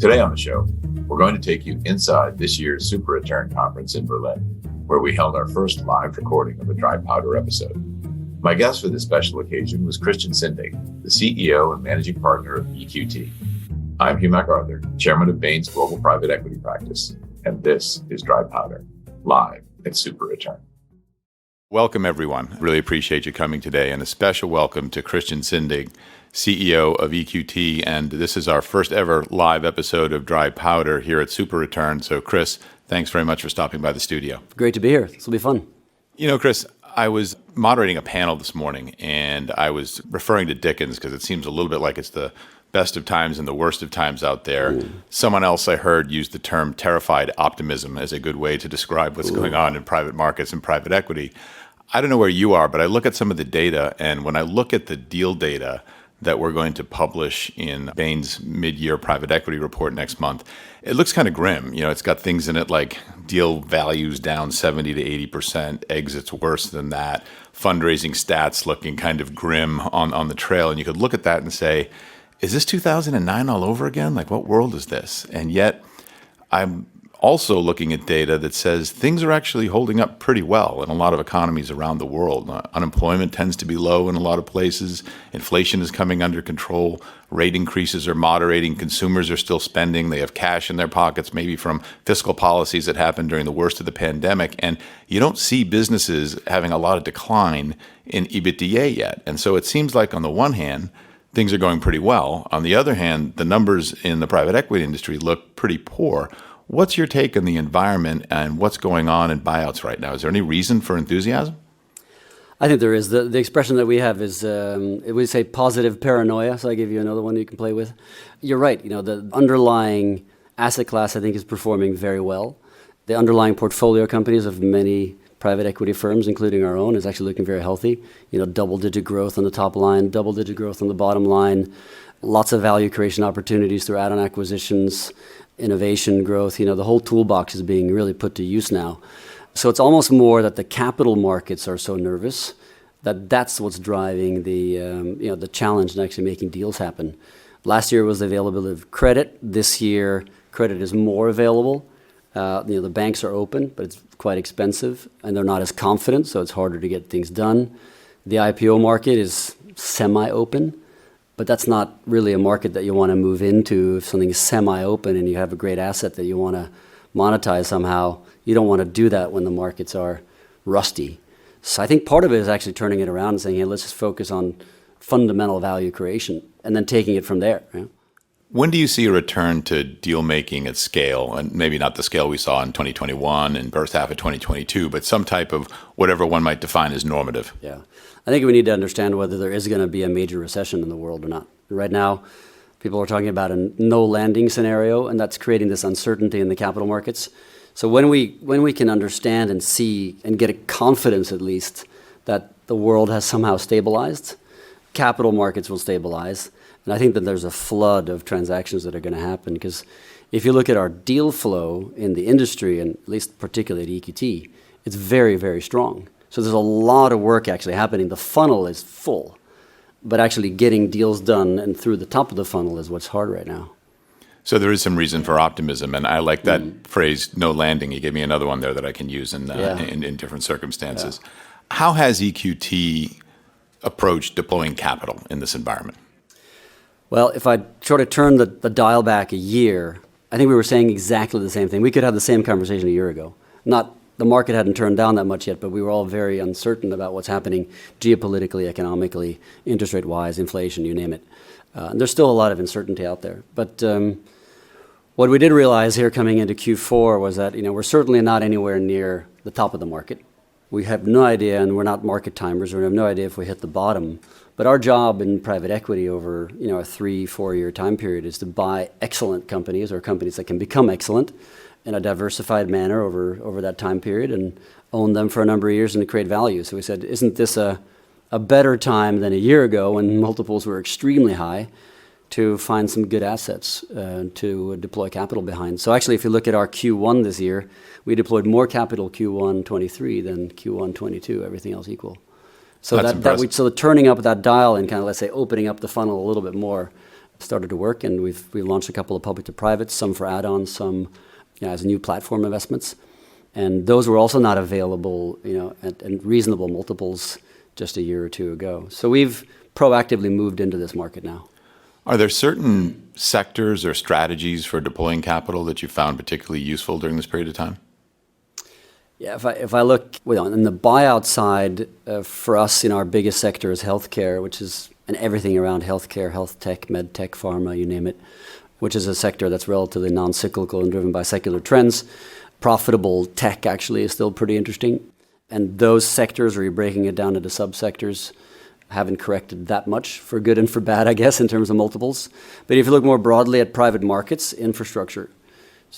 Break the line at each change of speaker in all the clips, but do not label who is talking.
Today on the show, we're going to take you inside this year's SuperReturn conference in Berlin, where we held our first live recording of a dry powder episode. My guest for this special occasion was Christian Sinding, the CEO and managing partner of EQT. I'm Hugh MacArthur, chairman of Bain's global private equity practice, and this is Dry Powder, live at SuperReturn.
Welcome, everyone. Really appreciate you coming today, and a special welcome to Christian Sinding, CEO of EQT, and this is our first ever live episode of Dry Powder here at SuperReturn. So, Chris, thanks very much for stopping by the studio.
Great to be here. This will be fun.
You know, Chris, I was moderating a panel this morning, and I was referring to Dickens because it seems a little bit like it's the best of times and the worst of times out there. Someone else I heard use the term terrified optimism as a good way to describe what's going on in private markets and private equity. I don't know where you are, but I look at some of the data, and when I look at the deal data that we're going to publish in Bain's mid-year private equity report next month, it looks kind of grim. You know, it's got things in it like deal values down 70 to 80%, exits worse than that, fundraising stats looking kind of grim on the trail. And you could look at that and say, is this 2009 all over again? Like, what world is this? And yet, I'm also looking at data that says things are actually holding up pretty well in a lot of economies around the world. Unemployment tends to be low in a lot of places. Inflation is coming under control. Rate increases are moderating. Consumers are still spending. They have cash in their pockets, maybe from fiscal policies that happened during the worst of the pandemic. And you don't see businesses having a lot of decline in EBITDA yet. And so it seems like, on the one hand, things are going pretty well. On the other hand, the numbers in the private equity industry look pretty poor. What's your take on the environment and what's going on in buyouts right now? Is there any reason for enthusiasm?
I think there is. The expression that we have is, we say positive paranoia, so I give you another one you can play with. You're right. You know, the underlying asset class, I think, is performing very well. The underlying portfolio companies of many private equity firms, including our own, is actually looking very healthy. You know, double-digit growth on the top line, double-digit growth on the bottom line, lots of value creation opportunities through add-on acquisitions, innovation growth. You know, the whole toolbox is being really put to use now. So it's almost more that the capital markets are so nervous that that's what's driving the challenge in actually making deals happen. Last year was the availability of credit. This year, credit is more available. The banks are open, but it's quite expensive, and they're not as confident, so it's harder to get things done. The IPO market is semi-open, but that's not really a market that you want to move into. If something is semi-open and you have a great asset that you want to monetize somehow, you don't want to do that when the markets are rusty. So I think part of it is actually turning it around and saying, hey, let's just focus on fundamental value creation and then taking it from there. Right?
When do you see a return to deal making at scale, and maybe not the scale we saw in 2021 and first half of 2022, but some type of whatever one might define as normative?
Yeah. I think we need to understand whether there is going to be a major recession in the world or not. Right now, people are talking about a no landing scenario, and that's creating this uncertainty in the capital markets. So when we can understand and see and get a confidence, at least, that the world has somehow stabilized, capital markets will stabilize. And I think that there's a flood of transactions that are going to happen, because if you look at our deal flow in the industry, and at least particularly at EQT, it's very, very strong. So there's a lot of work actually happening. The funnel is full, but actually getting deals done and through the top of the funnel is what's hard right now.
So there is some reason for optimism, and I like that phrase, no landing. You gave me another one there that I can use in different circumstances. Yeah. How has EQT approached deploying capital in this environment?
Well, if I sort of turn the dial back a year, I think we were saying exactly the same thing. We could have the same conversation a year ago. The market hadn't turned down that much yet, but we were all very uncertain about what's happening geopolitically, economically, interest rate-wise, inflation, you name it. And there's still a lot of uncertainty out there. But what we did realize here coming into Q4 was that we're certainly not anywhere near the top of the market. We have no idea, and we're not market timers, we have no idea if we hit the bottom. But our job in private equity over a 3-4 year time period is to buy excellent companies, or companies that can become excellent, in a diversified manner over that time period, and own them for a number of years and to create value. So we said, isn't this a better time than a year ago when multiples were extremely high to find some good assets to deploy capital behind? So actually, if you look at our Q1 this year, we deployed more capital Q1 23 than Q1 22, everything else equal. So so the turning up that dial and kind of, let's say, opening up the funnel a little bit more started to work, and we've launched a couple of public to private, some for add-ons, some as new platform investments. And those were also not available, at reasonable multiples just a year or two ago. So we've proactively moved into this market now.
Are there certain sectors or strategies for deploying capital that you found particularly useful during this period of time?
Yeah, if I look in the buyout side, for us, our biggest sector is healthcare, which is and everything around healthcare, health tech, med tech, pharma, you name it, which is a sector that's relatively non-cyclical and driven by secular trends. Profitable tech actually is still pretty interesting. And those sectors, where you're breaking it down into subsectors, haven't corrected that much for good and for bad, I guess, in terms of multiples. But if you look more broadly at private markets, infrastructure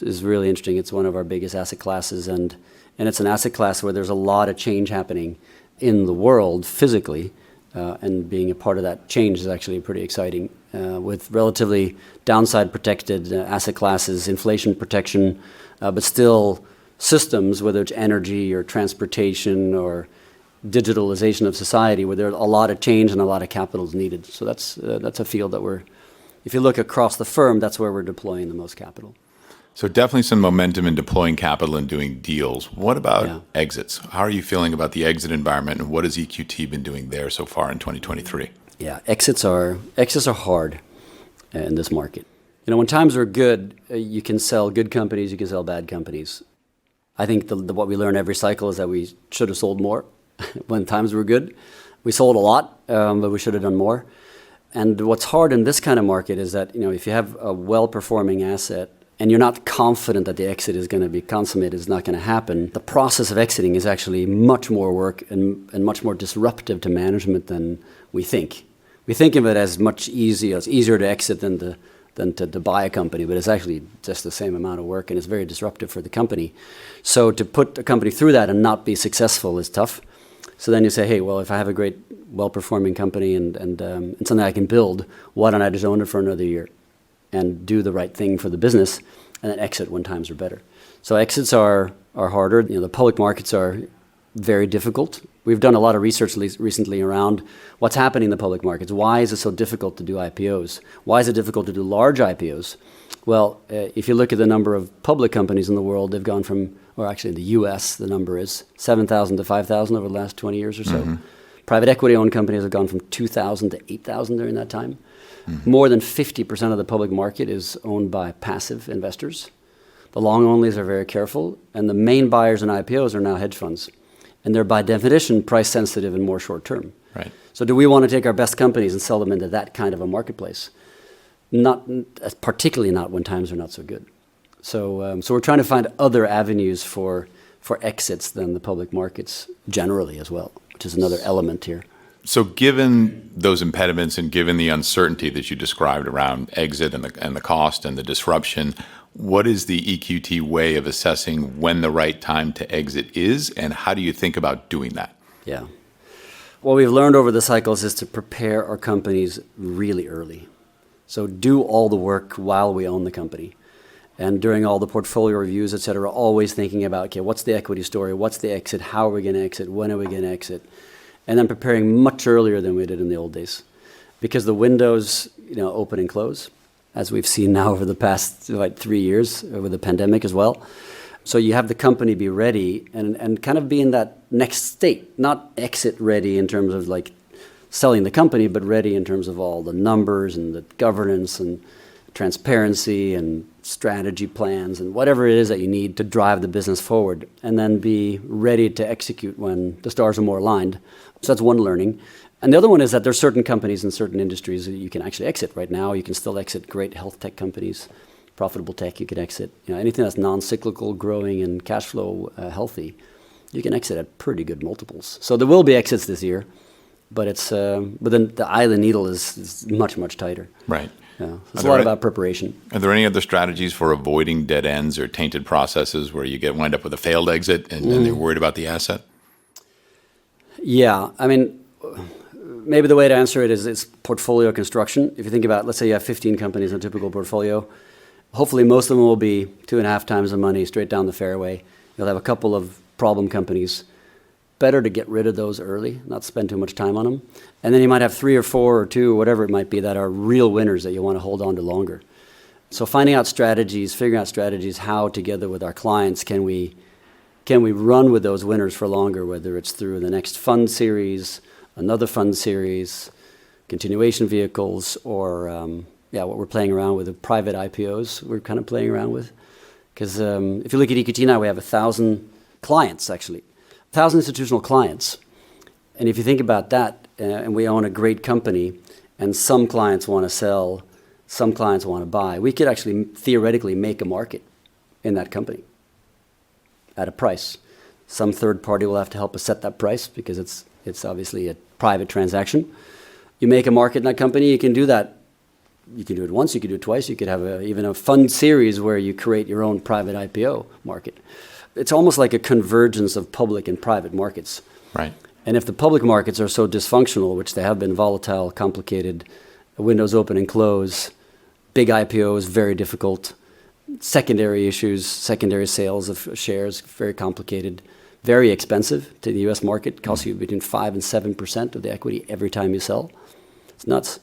is really interesting. It's one of our biggest asset classes, and it's an asset class where there's a lot of change happening in the world physically, and being a part of that change is actually pretty exciting. With relatively downside protected asset classes, inflation protection, but still systems, whether it's energy or transportation or digitalization of society, where there's a lot of change and a lot of capital is needed. So that's a field that if you look across the firm, that's where we're deploying the most capital.
So definitely some momentum in deploying capital and doing deals. What about exits? How are you feeling about the exit environment, and what has EQT been doing there so far in 2023?
Yeah, exits are hard in this market. When times are good, you can sell good companies, you can sell bad companies. I think what we learn every cycle is that we should have sold more when times were good. We sold a lot, but we should have done more. And what's hard in this kind of market is that, if you have a well-performing asset and you're not confident that the exit is going to be consummated, it's not going to happen, the process of exiting is actually much more work and much more disruptive to management than we think. We think of it as much easier. It's easier to exit than to buy a company, but it's actually just the same amount of work, and it's very disruptive for the company. So to put a company through that and not be successful is tough. So then you say, hey, well, if I have a great, well-performing company and something I can build, why don't I just own it for another year and do the right thing for the business and then exit when times are better? So exits are harder. The public markets are very difficult. We've done a lot of research recently around what's happening in the public markets. Why is it so difficult to do IPOs? Why is it difficult to do large IPOs? Well, if you look at the number of public companies in the world, they've gone from, or actually in the US, the number is 7,000 to 5,000 over the last 20 years or so. Mm-hmm. Private equity-owned companies have gone from 2,000 to 8,000 during that time. Mm-hmm. More than 50% of the public market is owned by passive investors. The long-onlys are very careful, and the main buyers in IPOs are now hedge funds. And they're by definition price sensitive and more short term.
Right.
So do we want to take our best companies and sell them into that kind of a marketplace? Not particularly not when times are not so good. So we're trying to find other avenues for exits than the public markets generally as well, which is another element here.
So given those impediments and given the uncertainty that you described around exit and the cost and the disruption, what is the EQT way of assessing when the right time to exit is, and how do you think about doing that?
Yeah. What we've learned over the cycles is to prepare our companies really early. So do all the work while we own the company. And during all the portfolio reviews, et cetera, always thinking about, okay, what's the equity story? What's the exit? How are we going to exit? When are we going to exit? And then preparing much earlier than we did in the old days. Because the windows, open and close, as we've seen now over the past 3 years with the pandemic as well. So you have the company be ready and kind of be in that next state, not exit ready in terms of selling the company, but ready in terms of all the numbers and the governance and transparency and strategy plans and whatever it is that you need to drive the business forward, and then be ready to execute when the stars are more aligned. So that's one learning. And the other one is that there's certain companies in certain industries that you can actually exit right now. You can still exit great health tech companies, profitable tech you can exit. Anything that's non-cyclical, growing, and cash flow healthy, you can exit at pretty good multiples. So there will be exits this year, but then the eye of the needle is much, much tighter.
Right.
Yeah. It's a lot about preparation.
Are there any other strategies for avoiding dead ends or tainted processes where you wind up with a failed exit and they're worried about the asset?
Yeah. I mean, maybe the way to answer it is it's portfolio construction. If you think about, let's say you have 15 companies in a typical portfolio, hopefully most of them will be 2.5 times the money straight down the fairway. You'll have a couple of problem companies, better to get rid of those early, not spend too much time on them. And then you might have 3 or 4 or 2, whatever it might be, that are real winners that you want to hold on to longer. So figuring out strategies, how together with our clients can we run with those winners for longer, whether it's through the next fund series, another fund series, continuation vehicles, or what we're playing around with, the private IPOs we're kind of playing around with. Because if you look at EQT now, we have 1,000 clients, actually. 1,000 institutional clients. And if you think about that, and we own a great company, and some clients want to sell, some clients want to buy, we could actually theoretically make a market in that company at a price. Some third party will have to help us set that price because it's obviously a private transaction. You make a market in that company, you can do that. You can do it once, you can do it twice, you could have even a fund series where you create your own private IPO market. It's almost like a convergence of public and private markets.
Right.
And if the public markets are so dysfunctional, which they have been, volatile, complicated, windows open and close, big IPOs, very difficult, secondary issues, secondary sales of shares, very complicated, very expensive to the U.S. market, costs you between 5 and 7% of the equity every time you sell. It's nuts.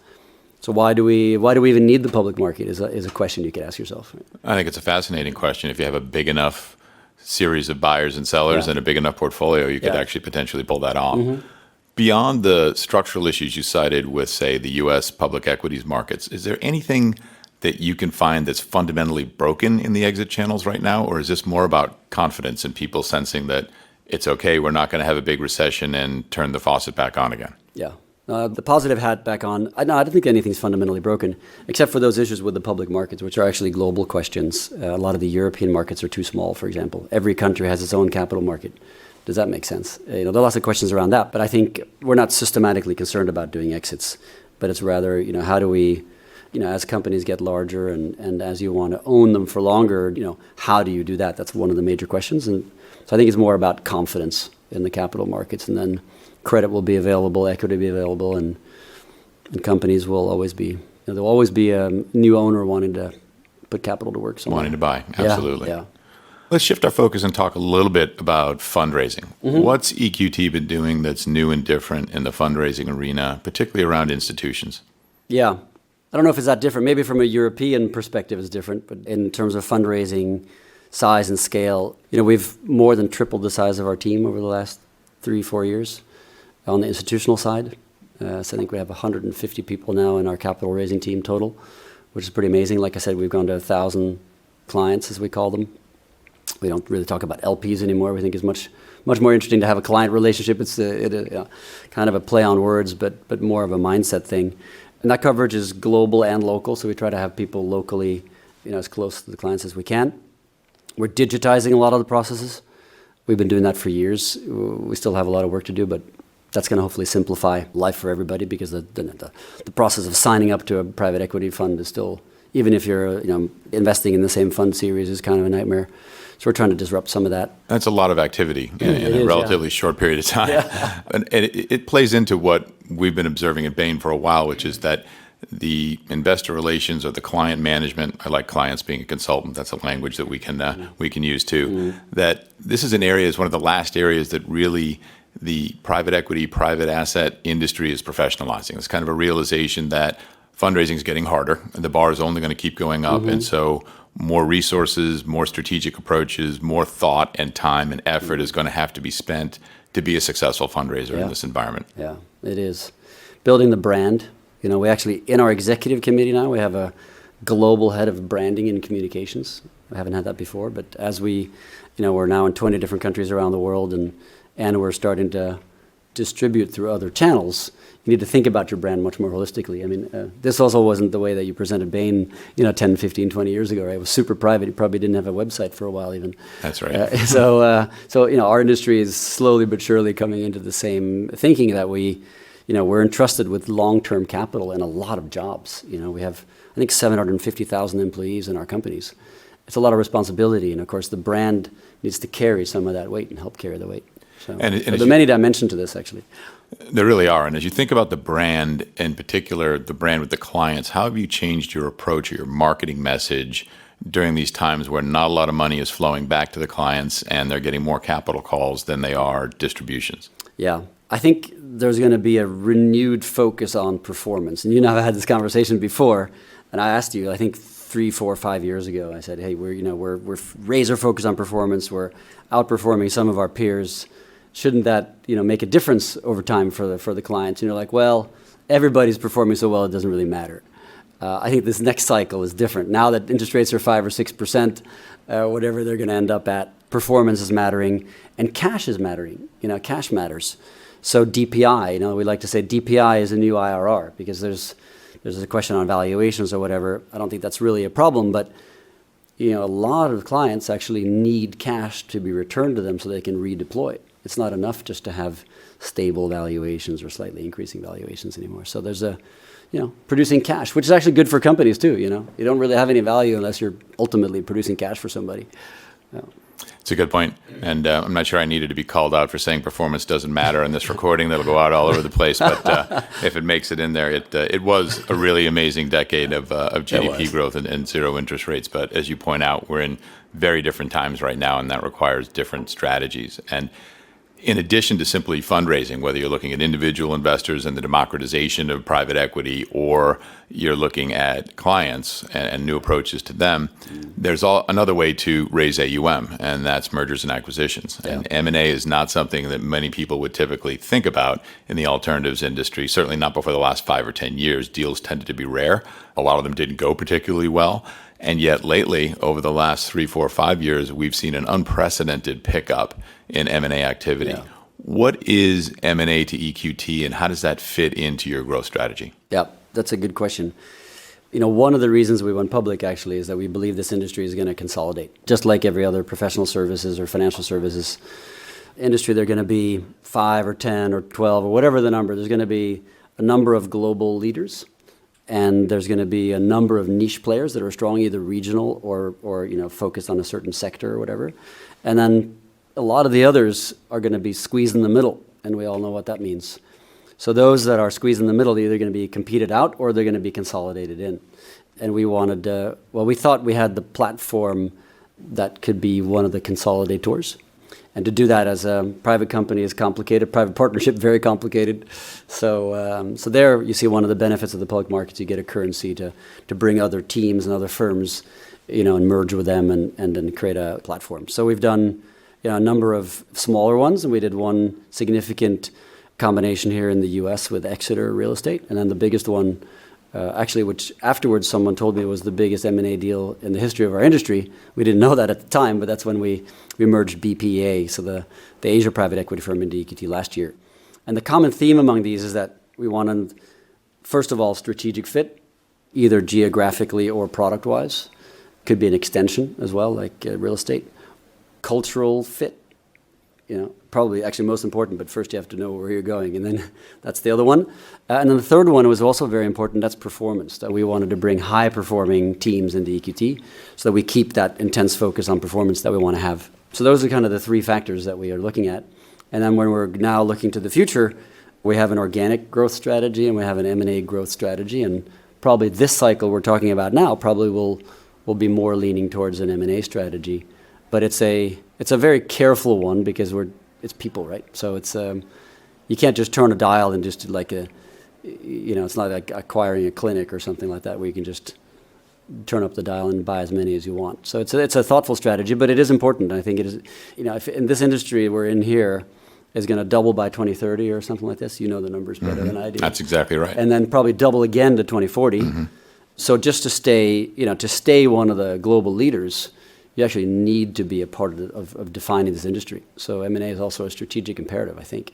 So why do we even need the public market is a question you could ask yourself.
I think it's a fascinating question. If you have a big enough series of buyers and sellers and a big enough portfolio, you could actually potentially pull that off. Mm-hmm. Beyond the structural issues you cited with, say, the U.S. public equities markets, is there anything that you can find that's fundamentally broken in the exit channels right now? Or is this more about confidence and people sensing that it's okay, we're not going to have a big recession and turn the faucet back on again?
Yeah. The positive hat back on. I don't think anything's fundamentally broken, except for those issues with the public markets, which are actually global questions. A lot of the European markets are too small, for example. Every country has its own capital market. Does that make sense? There are lots of questions around that, but I think we're not systematically concerned about doing exits, but it's rather, how do we, as companies get larger and as you want to own them for longer, how do you do that? That's one of the major questions. And so I think it's more about confidence in the capital markets, and then credit will be available, equity will be available, and companies will always be, there'll always be a new owner wanting to put capital to work somewhere.
Wanting to buy, absolutely.
Yeah.
Let's shift our focus and talk a little bit about fundraising. Mm-hmm. What's EQT been doing that's new and different in the fundraising arena, particularly around institutions?
Yeah. I don't know if it's that different. Maybe from a European perspective it's different, but in terms of fundraising size and scale, we've more than tripled the size of our team over the last 3-4 years on the institutional side. So I think we have 150 people now in our capital raising team total, which is pretty amazing. Like I said, we've gone to 1,000 clients, as we call them. We don't really talk about LPs anymore. We think it's much more interesting to have a client relationship. It's kind of a play on words, but more of a mindset thing. And that coverage is global and local, so we try to have people locally, as close to the clients as we can. We're digitizing a lot of the processes. We've been doing that for years. We still have a lot of work to do, but that's going to hopefully simplify life for everybody, because the process of signing up to a private equity fund is still, even if you're investing in the same fund series, is kind of a nightmare. So we're trying to disrupt some of that. That's
a lot of activity in a relatively short period of time. Yeah. And it plays into what we've been observing at Bain for a while, which is that the investor relations or the client management, I like clients being a consultant, that's a language that we can use too, that this is one of the last areas that really the private equity, private asset industry is professionalizing. It's kind of a realization that fundraising is getting harder, and the bar is only going to keep going up. And so more resources, more strategic approaches, more thought and time and effort is going to have to be spent to be a successful fundraiser in this environment.
Yeah, it is. Building the brand. We actually, in our executive committee now, we have a global head of branding and communications. I haven't had that before, but as we, we're now in 20 different countries around the world, and we're starting to distribute through other channels, you need to think about your brand much more holistically. I mean, this also wasn't the way that you presented Bain, 10, 15, 20 years ago, right? It was super private. You probably didn't have a website for a while even.
That's right.
So our industry is slowly but surely coming into the same thinking that we're entrusted with long-term capital and a lot of jobs. We have, I think, 750,000 employees in our companies. It's a lot of responsibility, and of course the brand needs to carry some of that weight and help carry the weight. So there are many dimensions to this, actually.
There really are. And as you think about the brand, in particular, the brand with the clients, how have you changed your approach or your marketing message, during these times where not a lot of money is flowing back to the clients and they're getting more capital calls than they are distributions?
Yeah. I think there's going to be a renewed focus on performance. And I've had this conversation before, and I asked you, I think 3, 4, 5 years ago, I said, hey, we're razor focused on performance. We're outperforming some of our peers. Shouldn't that, make a difference over time for the clients? And you're like, well, everybody's performing so well, it doesn't really matter. I think this next cycle is different. Now that interest rates are 5 or 6%, whatever they're going to end up at, performance is mattering, and cash is mattering. Cash matters. So DPI, we like to say DPI is a new IRR, because there's a question on valuations or whatever. I don't think that's really a problem, but a lot of clients actually need cash to be returned to them so they can redeploy it. It's not enough just to have stable valuations or slightly increasing valuations anymore. So there's producing cash, which is actually good for companies too. You don't really have any value unless you're ultimately producing cash for somebody.
It's a good point. And I'm not sure I needed to be called out for saying performance doesn't matter in this recording that'll go out all over the place. But if it makes it in there, it was a really amazing decade of GDP growth and zero interest rates. But as you point out, we're in very different times right now, and that requires different strategies. And in addition to simply fundraising, whether you're looking at individual investors and the democratization of private equity, or you're looking at clients and new approaches to them, there's another way to raise AUM, and that's mergers and acquisitions. Yeah. And M&A is not something that many people would typically think about in the alternatives industry, certainly not before the last 5 or 10 years. Deals tended to be rare. A lot of them didn't go particularly well. And yet lately, over the last 3, 4, 5 years, we've seen an unprecedented pickup in M&A activity. Yeah. What is M&A to EQT, and how does that fit into your growth strategy?
Yeah, that's a good question. One of the reasons we went public actually is that we believe this industry is going to consolidate. Just like every other professional services or financial services industry, there are going to be 5 or 10 or 12 or whatever the number. There's going to be a number of global leaders. And there's going to be a number of niche players that are strong, either regional or focused on a certain sector or whatever. And then a lot of the others are going to be squeezed in the middle, and we all know what that means. So those that are squeezed in the middle are either going to be competed out or they're going to be consolidated in. And we wanted, we thought we had the platform that could be one of the consolidators. And to do that as a private company is complicated. Private partnership, very complicated. So there you see one of the benefits of the public markets. You get a currency to bring other teams and other firms, and merge with them and then create a platform. So we've done a number of smaller ones, and we did one significant combination here in the U.S. with Exeter Real Estate, and then the biggest one, actually, which afterwards someone told me was the biggest M&A deal in the history of our industry. We didn't know that at the time, but that's when we merged BPEA, so the Asia private equity firm, into EQT last year. And the common theme among these is that we wanted, first of all, strategic fit, either geographically or product-wise. Could be an extension as well, like real estate. Cultural fit, probably actually most important, but first you have to know where you're going, and then that's the other one. And then the third one was also very important, that's performance. That we wanted to bring high-performing teams into EQT so that we keep that intense focus on performance that we want to have. So those are kind of the 3 factors that we are looking at. And then when we're now looking to the future, we have an organic growth strategy and we have an M&A growth strategy, and probably this cycle we're talking about now probably will be more leaning towards an M&A strategy. But it's a very careful one because it's people, right? So it's you can't just turn a dial and just like it's not like acquiring a clinic or something like that where you can just turn up the dial and buy as many as you want. So it's a thoughtful strategy, but it is important. I think it is. If in this industry we're in here is going to double by 2030 or something like this. The numbers better than I do.
That's exactly right.
And then probably double again to 2040. Mm-hmm. So just to stay one of the global leaders, you actually need to be a part of defining this industry. So M&A is also a strategic imperative, I think.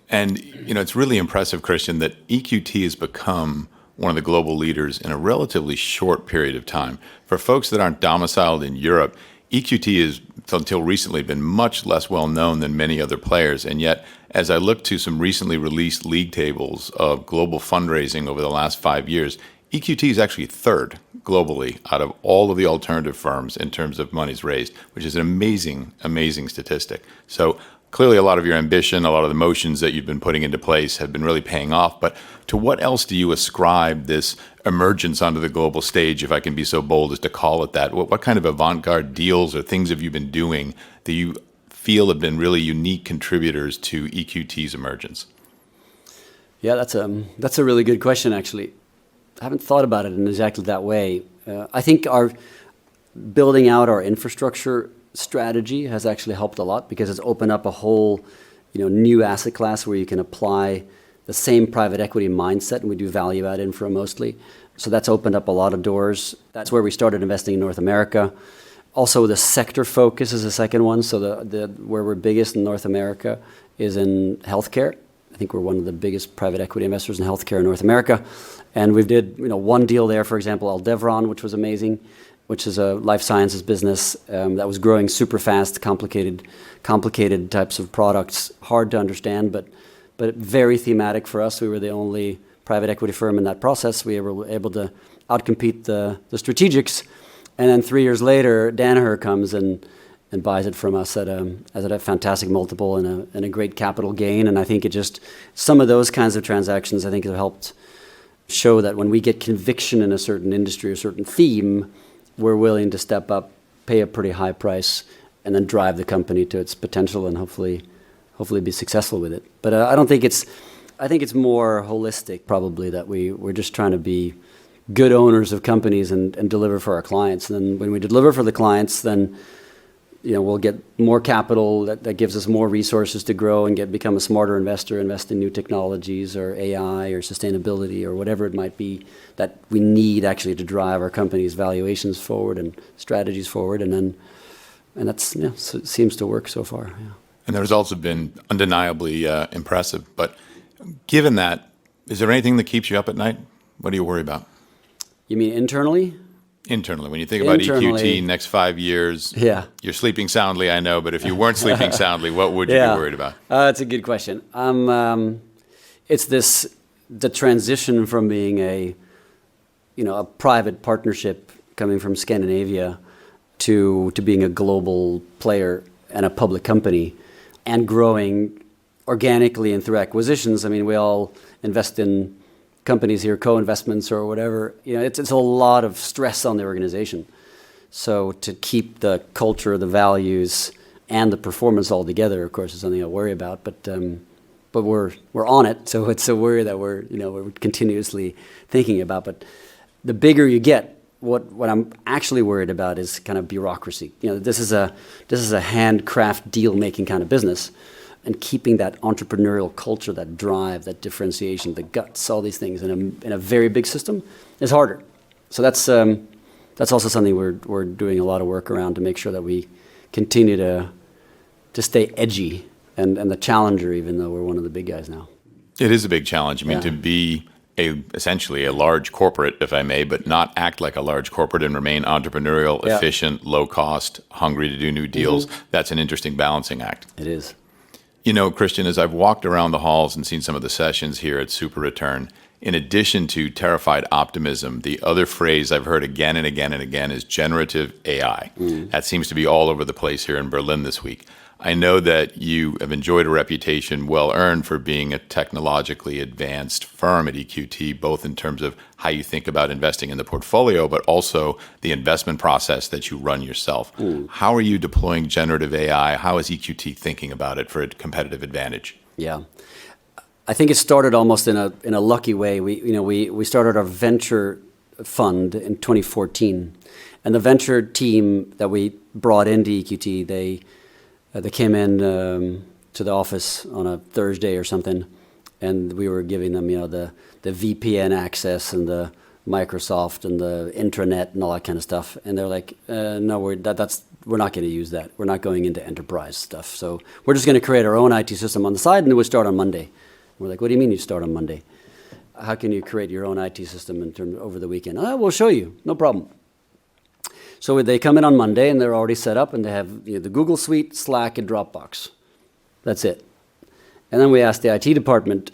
And, it's really impressive, Christian, that EQT has become one of the global leaders in a relatively short period of time. For folks that aren't domiciled in Europe, EQT has, until recently, been much less well known than many other players. And yet, as I look to some recently released league tables of global fundraising over the last 5 years, EQT is actually third globally out of all of the alternative firms in terms of monies raised, which is an amazing, amazing statistic. So clearly a lot of your ambition, a lot of the motions that you've been putting into place have been really paying off. But to what else do you ascribe this emergence onto the global stage, if I can be so bold as to call it that? What kind of avant-garde deals or things have you been doing that you feel have been really unique contributors to EQT's emergence?
Yeah, that's a really good question, actually. I haven't thought about it in exactly that way. I think our building out our infrastructure strategy has actually helped a lot because it's opened up a whole, new asset class where you can apply the same private equity mindset, and we do value add infra mostly. So that's opened up a lot of doors. That's where we started investing in North America. Also, the sector focus is the second one. So the where we're biggest in North America is in healthcare. I think we're one of the biggest private equity investors in healthcare in North America. And we did, one deal there, for example, Aldevron, which was amazing, which is a life sciences business that was growing super fast, complicated types of products, hard to understand, but very thematic for us. We were the only private equity firm in that process. We were able to outcompete the strategics. And then 3 years later, Danaher comes and buys it from us at a fantastic multiple and a great capital gain. And I think some of those kinds of transactions, I think, have helped show that when we get conviction in a certain industry or certain theme, we're willing to step up, pay a pretty high price, and then drive the company to its potential and hopefully be successful with it. But I think it's more holistic, probably, that we're just trying to be good owners of companies and deliver for our clients. And then when we deliver for the clients, then we'll get more capital that gives us more resources to grow and become a smarter investor, invest in new technologies or AI or sustainability or whatever it might be that we need actually to drive our company's valuations forward and strategies forward. And that's seems to work so far. Yeah.
And the results have been undeniably impressive. But given that, is there anything that keeps you up at night? What do you worry about?
You mean internally?
Internally, when you think about EQT next 5 years,
yeah,
you're sleeping soundly, I know, but if you weren't sleeping soundly, what would you be worried about?
That's a good question. It's the transition from being a private partnership coming from Scandinavia to being a global player and a public company and growing organically and through acquisitions. I mean, we all invest in companies here, co-investments or whatever. It's a lot of stress on the organization. So to keep the culture, the values, and the performance all together, of course, is something I worry about. But we're on it, so it's a worry that we're continuously thinking about. But the bigger you get, what I'm actually worried about is kind of bureaucracy. This is a handcraft deal making kind of business. And keeping that entrepreneurial culture, that drive, that differentiation, the guts, all these things in a very big system is harder. So that's also something we're doing a lot of work around to make sure that we continue to stay edgy and the challenger, even though we're one of the big guys now.
It is a big challenge. I mean, to be essentially a large corporate, if I may, but not act like a large corporate and remain entrepreneurial, efficient, low cost, hungry to do new deals. Mm-hmm. That's an interesting balancing act.
It is.
Christian, as I've walked around the halls and seen some of the sessions here at SuperReturn, in addition to terrified optimism, the other phrase I've heard again and again and again is generative AI. Mm. That seems to be all over the place here in Berlin this week. I know that you have enjoyed a reputation well-earned for being a technologically advanced firm at EQT, both in terms of how you think about investing in the portfolio, but also the investment process that you run yourself. Mm. How are you deploying generative AI? How is EQT thinking about it for a competitive advantage?
Yeah. I think it started almost in a lucky way. We started our venture fund in 2014, and the venture team that we brought into EQT, they came in to the office on a Thursday or something, and we were giving them, the VPN access and the Microsoft and the intranet and all that kind of stuff. And they're like, no, we're not going to use that. We're not going into enterprise stuff. So we're just going to create our own IT system on the side, and then we'll start on Monday. We're like, what do you mean you start on Monday? How can you create your own IT system over the weekend? We'll show you. No problem. So they come in on Monday, and they're already set up, and they have the Google Suite, Slack, and Dropbox. That's it. And then we asked the IT department,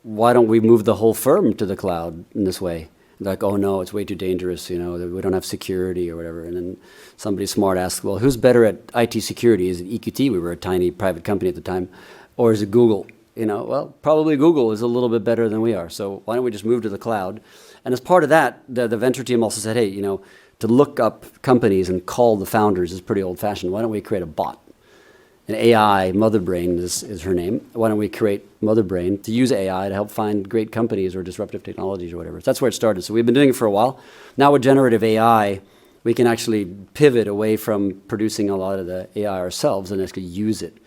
why don't we move the whole firm to the cloud in this way? Like, oh no, it's way too dangerous, we don't have security or whatever. And then somebody smart asks, well, who's better at IT security? Is it EQT? We were a tiny private company at the time. Or is it Google? Well, probably Google is a little bit better than we are. So why don't we just move to the cloud? And as part of that, the venture team also said, hey, to look up companies and call the founders is pretty old fashioned. Why don't we create a bot? An AI, Motherbrain is her name. Why don't we create Motherbrain to use AI to help find great companies or disruptive technologies or whatever? So that's where it started. So we've been doing it for a while. Now with generative AI, we can actually pivot away from producing a lot of the AI ourselves and actually use it.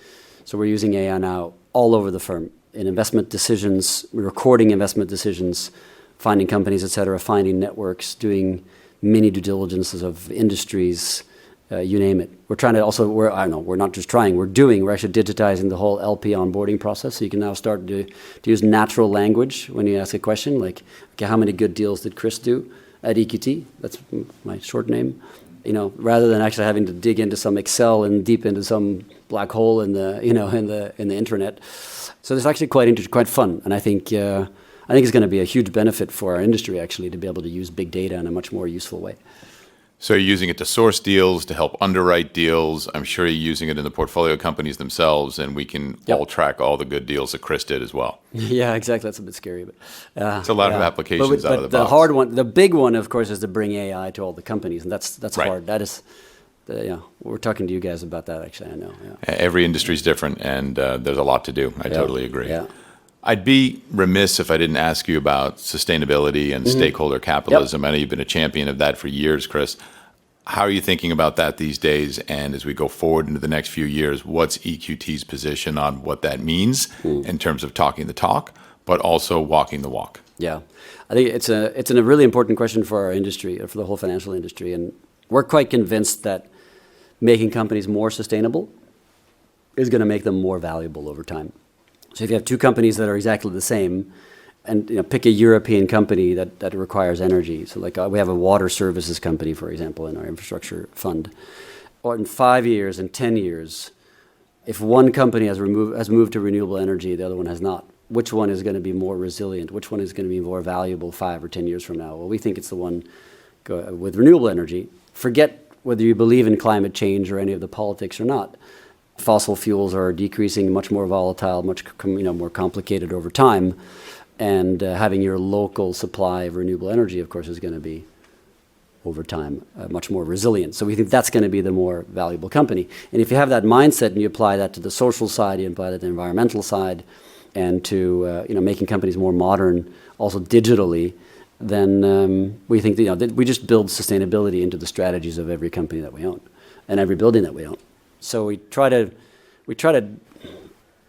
So we're using AI now all over the firm in investment decisions, we're recording investment decisions, finding companies, et cetera, finding networks, doing mini due diligences of industries, you name it. We're trying to also, we're not just trying, we're actually digitizing the whole LP onboarding process. So you can now start to use natural language when you ask a question, like, okay, how many good deals did Chris do at EQT? That's my short name. Rather than actually having to dig into some Excel and deep into some black hole in the, in the internet. So it's actually quite fun. And I think it's going to be a huge benefit for our industry, actually, to be able to use big data in a much more useful way.
So you're using it to source deals, to help underwrite deals. I'm sure you're using it in the portfolio companies themselves, and we can all track all the good deals that Chris did as well.
Yeah, exactly. That's a bit scary, but
it's a lot of applications out of the box.
The hard one, the big one, of course, is to bring AI to all the companies, and that's
right.
Hard. That is, we're talking to you guys about that. Actually, I know. Yeah.
Every industry is different, and there's a lot to do. I totally agree.
Yeah.
I'd be remiss if I didn't ask you about sustainability and stakeholder capitalism. I know you've been a champion of that for years, Chris. How are you thinking about that these days? And as we go forward into the next few years, what's EQT's position on what that means in terms of talking the talk, but also walking the walk?
Yeah, I think it's a really important question for our industry, for the whole financial industry. And we're quite convinced that making companies more sustainable is going to make them more valuable over time. So if you have two companies that are exactly the same, and pick a European company that requires energy. So like we have a water services company, for example, in our infrastructure fund. Or in 5 years, in 10 years, if one company has moved to renewable energy, the other one has not, which one is going to be more resilient? Which one is going to be more valuable 5 or 10 years from now? Well, we think it's the one with renewable energy. Forget whether you believe in climate change or any of the politics or not. Fossil fuels are decreasing, much more volatile, much more complicated over time. And having your local supply of renewable energy, of course, is going to be, over time, much more resilient. So we think that's going to be the more valuable company. And if you have that mindset and you apply that to the social side, you apply that to the environmental side, and to making companies more modern, also digitally, then we think that we just build sustainability into the strategies of every company that we own and every building that we own. So we try to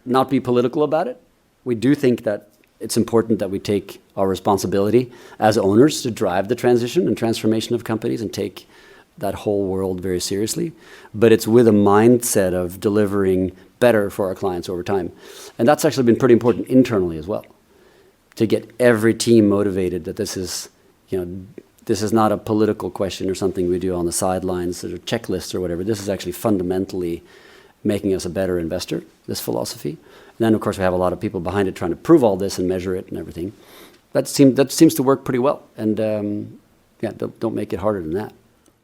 not be political about it. We do think that it's important that we take our responsibility as owners to drive the transition and transformation of companies and take that whole world very seriously. But it's with a mindset of delivering better for our clients over time. And that's actually been pretty important internally as well, to get every team motivated that this is not a political question or something we do on the sidelines or checklists or whatever. This is actually fundamentally making us a better investor, this philosophy. And then, of course, we have a lot of people behind it trying to prove all this and measure it and everything. That seems to work pretty well. And don't make it harder than that.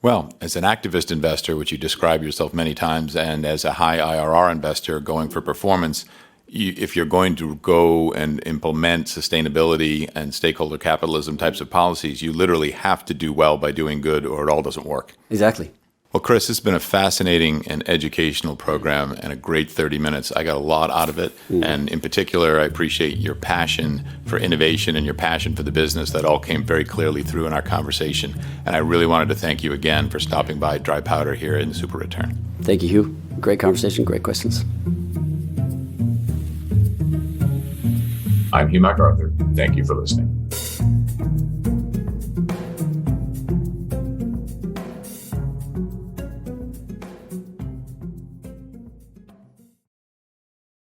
Well, as an activist investor, which you describe yourself many times, and as a high IRR investor going for performance, if you're going to go and implement sustainability and stakeholder capitalism types of policies, you literally have to do well by doing good, or it all doesn't work.
Exactly.
Well, Chris, it's been a fascinating and educational program and a great 30 minutes. I got a lot out of it. And in particular, I appreciate your passion for innovation and your passion for the business. That all came very clearly through in our conversation. And I really wanted to thank you again for stopping by Dry Powder here in SuperReturn.
Thank you, Hugh. Great conversation, great questions.
I'm Hugh MacArthur. Thank you for listening.